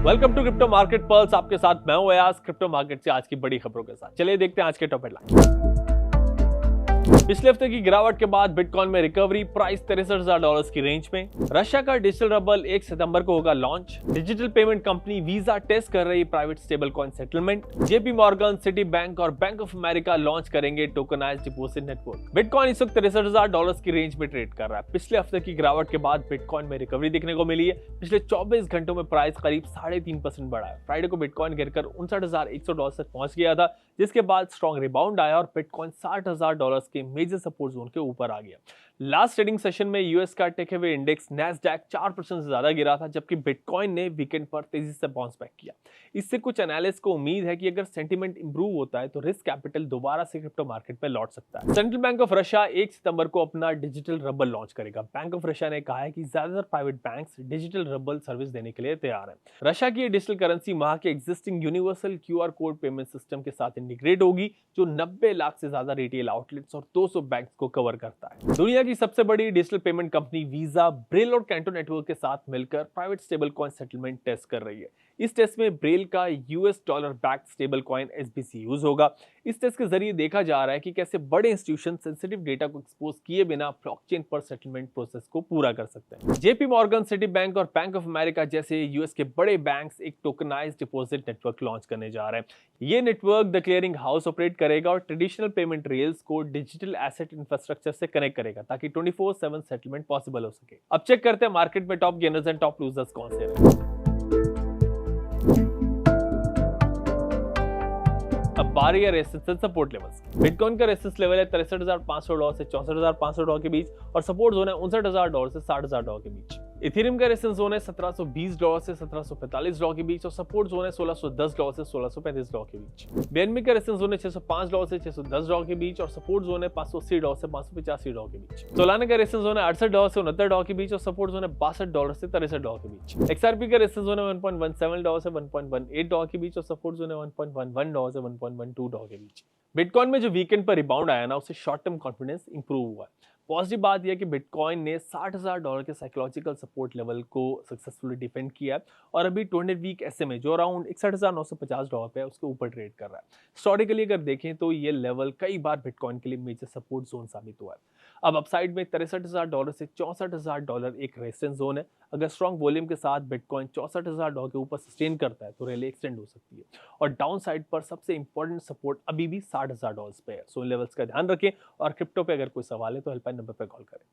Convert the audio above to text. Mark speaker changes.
Speaker 1: Welcome to crypto market pulse. आपके साथ मैं हूं अयाज, क्रिप्टो मार्केट से आज की बड़ी खबरों के साथ। चलिए देखते हैं आज के टॉप हेडलाइन। पिछले हफ्ते की गिरावट के बाद बिटकॉइन में रिकवरी, प्राइस $63,000 की रेंज में। रशिया का डिजिटल रबल 1 सितंबर को होगा launch. Digital payment company Visa test कर रही private stable coin settlement. JP Morgan, Citi bank और बैंक ऑफ अमेरिका लॉन्च करेंगे टोकनाइज्ड डिपॉजिट नेटवर्क। बिटकॉइन इस वक्त $63,000 की रेंज में ट्रेड कर रहा है। पिछले हफ्ते की गिरावट के बाद बिटकॉइन में रिकवरी देखने को मिली है। पिछले 24 घंटों में प्राइस करीब 3.5% बढ़ा है। फ्राइडे को बिटकॉइन गिरकर $59,100 तक पहुंच गया था, जिसके बाद स्ट्रॉन्ग रिबाउंड आया और बिटकॉइन $60,000 के मेजर सपोर्ट जोन के ऊपर आ गया। लास्ट ट्रेडिंग सेशन में यूएस का टेक अवे इंडेक्स नैस्डैक 4% से ज्यादा गिरा था, जबकि बिटकॉइन ने वीकेंड पर तेजी से बाउंस बैक किया। इससे कुछ एनालिस्ट को उम्मीद है कि अगर सेंटीमेंट इंप्रूव होता है तो रिस्क कैपिटल दोबारा से क्रिप्टो मार्केट में लौट सकता है। सेंट्रल बैंक ऑफ रशिया 1 सितंबर को अपना डिजिटल रबल लॉन्च करेगा। बैंक ऑफ रशिया ने कहा है कि ज्यादातर private banks digital rouble service देने के लिए तैयार हैं। रशिया की डिजिटल करेंसी वहां के existing universal QR code payment system के साथ इंटीग्रेट होगी, जो 90 लाख से ज्यादा रिटेल आउटलेट्स और 200 बैंक्स को कवर करता है। दुनिया की सबसे बड़ी digital payment company Visa, Brale और कैंटो नेटवर्क के साथ मिलकर private stable coin settlement test कर रही है। इस टेस्ट में ब्रेल का US dollar backed stable coin SBC use होगा। इस टेस्ट के जरिए देखा जा रहा है कि कैसे बड़े इंस्टीट्यूशन सेंसिटिव डेटा को एक्सपोज किए बिना ब्लॉकचेन पर सेटलमेंट प्रोसेस को पूरा कर सकते हैं। जेपी मॉर्गन, सिटी बैंक और बैंक ऑफ अमेरिका जैसे यूएस के बड़े बैंक्स एक टोकनाइज्ड डिपॉजिट नेटवर्क लॉन्च करने जा रहे हैं। ये network the clearing house operate करेगा और ट्रेडिशनल पेमेंट रेल्स को डिजिटल एसेट इंफ्रास्ट्रक्चर से कनेक्ट करेगा, ताकि 24/7 सेटलमेंट पॉसिबल हो सके। अब चेक करते हैं मार्केट में top gainers and top losers कौन से हैं। अब बारी है रेजिस्टेंस सपोर्ट लेवल्स। बिटकॉइन का रेजिस्टेंस लेवल है $63,500 से $64,500 के बीच और सपोर्ट जोन है $59,000 से $60,000 के बीच। इथेरियम का रेजिस्टेंस जोन है $1720 से $1745 के बीच और सपोर्ट जोन है $1610 से $1635 के बीच। बीएनबी का रेजिस्टेंस जोन है $605 से $610 के बीच और सपोर्ट जोन है $580 से $585 के बीच। सोलाना का रेजिस्टेंस जोन है $68 से $69 के बीच और सपोर्ट जोन है $62 से $63 के बीच। एक्सआरपी का रेजिस्टेंस जोन है $1.17 से $1.18 के बीच और सपोर्ट जोन है $1.11 से $1.12 के बीच। बिटकॉइन में जो वीकेंड पर रिबाउंड आया ना, उससे शॉर्ट टर्म कॉन्फिडेंस इंप्रूव हुआ है। पॉजिटिव बात यह कि बिटकॉइन ने $60,000 के साइकोलॉजिकल सपोर्ट लेवल को सक्सेसफुली डिफेंड किया है और अभी 200 वीक एसएमए जो अराउंड $61,950 पे है, उसके ऊपर ट्रेड कर रहा है। हिस्टोरिकली अगर देखें तो ये लेवल कई बार बिटकॉइन के लिए मेजर सपोर्ट जोन साबित हुआ है। अब अपसाइड में $63,000 से $64,000 एक रेजिस्टेंस जोन है। अगर स्ट्रॉन्ग वॉल्यूम के साथ बिटकॉइन $64,000 के ऊपर सस्टेन करता है तो रैली एक्सटेंड हो सकती है और डाउन साइड पर सबसे इंपॉर्टेंट सपोर्ट अभी भी $60,000 पे है। सो इन लेवल्स का ध्यान रखें और क्रिप्टो पे अगर कोई सवाल है तो हेल्पलाइन नंबर पर कॉल करें।